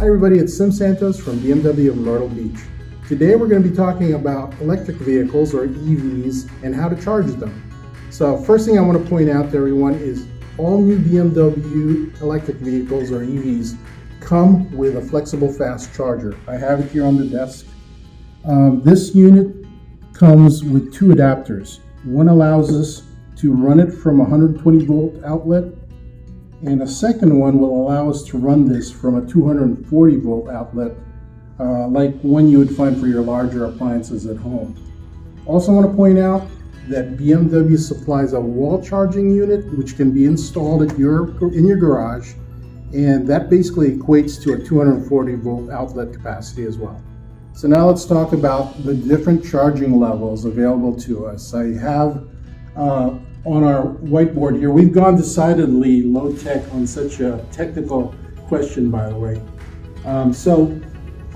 Hi everybody, it's Santos from BMW of Myrtle Beach. Today we're going to be talking about electric vehicles or EVs and how to charge them. So first thing I want to point out to everyone is all new BMW electric vehicles or EVs come with a flexible fast charger. I have it here on the desk. This unit comes with two adapters. One allows us to run it from a 120 volt outlet, and a second one will allow us to run this from a 240 volt outlet, like one you would find for your larger appliances at home. Also want to point out that BMW supplies a wall charging unit which can be installed in your garage, and that basically equates to a 240 volt outlet capacity as well. So now let's talk about the different charging levels available to us. I have on our whiteboard here, we've gone decidedly low tech on such a technical question, by the way. So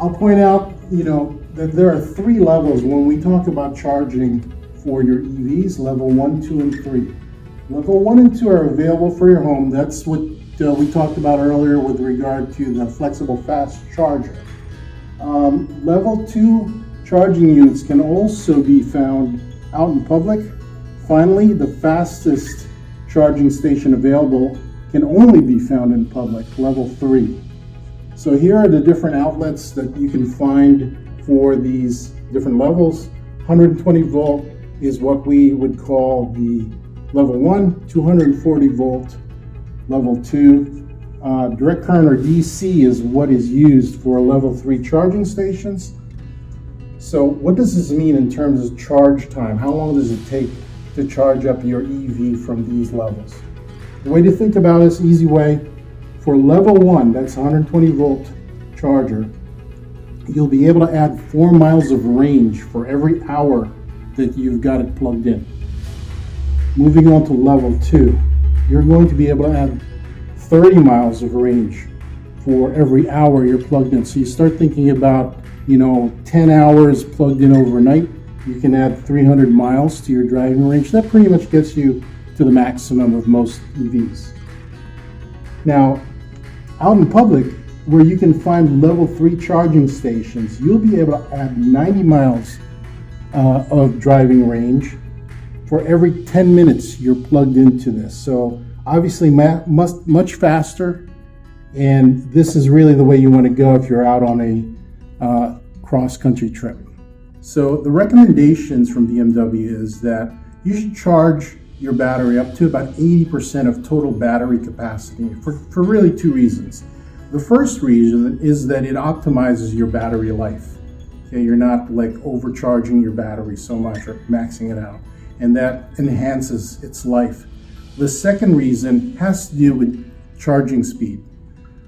I'll point out, that there are three levels when we talk about charging for your EVs: level 1, 2, and 3. Level 1 and 2 are available for your home. That's what we talked about earlier with regard to the flexible fast charger. Level 2 charging units can also be found out in public. Finally, the fastest charging station available can only be found in public, level 3. So here are the different outlets that you can find for these different levels. 120 volt is what we would call the level 1, 240 volt, level 2. Direct current or DC is what is used for level 3 charging stations. So what does this mean in terms of charge time? How long does it take to charge up your EV from these levels? The way to think about this, easy way, for level 1, that's 120 volt charger, you'll be able to add 4 miles of range for every hour that you've got it plugged in. Moving on to level 2, you're going to be able to add 30 miles of range for every hour you're plugged in. So you start thinking about, 10 hours plugged in overnight, you can add 300 miles to your driving range. That pretty much gets you to the maximum of most EVs. Now, out in public, where you can find level 3 charging stations, you'll be able to add 90 miles of driving range for every 10 minutes you're plugged into this. So obviously much faster, and this is really the way you want to go if you're out on a cross-country trip. So the recommendations from BMW is that you should charge your battery up to about 80% of total battery capacity for really two reasons. The first reason is that it optimizes your battery life. Okay, you're not like overcharging your battery so much or maxing it out, and that enhances its life. The second reason has to do with charging speed.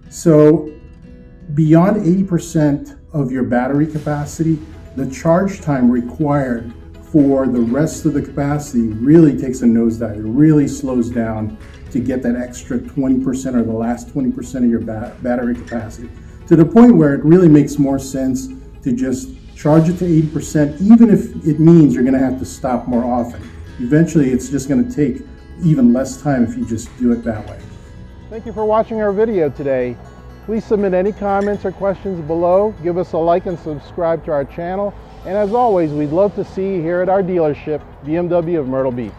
So beyond 80% of your battery capacity, the charge time required for the rest of the capacity really takes a nosedive. It really slows down to get that extra 20% or the last 20% of your battery capacity, to the point where it really makes more sense to just charge it to 80%, even if it means you're going to have to stop more often. Eventually, it's just going to take even less time if you just do it that way. Thank you for watching our video today. Please submit any comments or questions below. Give us a like and subscribe to our channel. And as always, we'd love to see you here at our dealership, BMW of Myrtle Beach.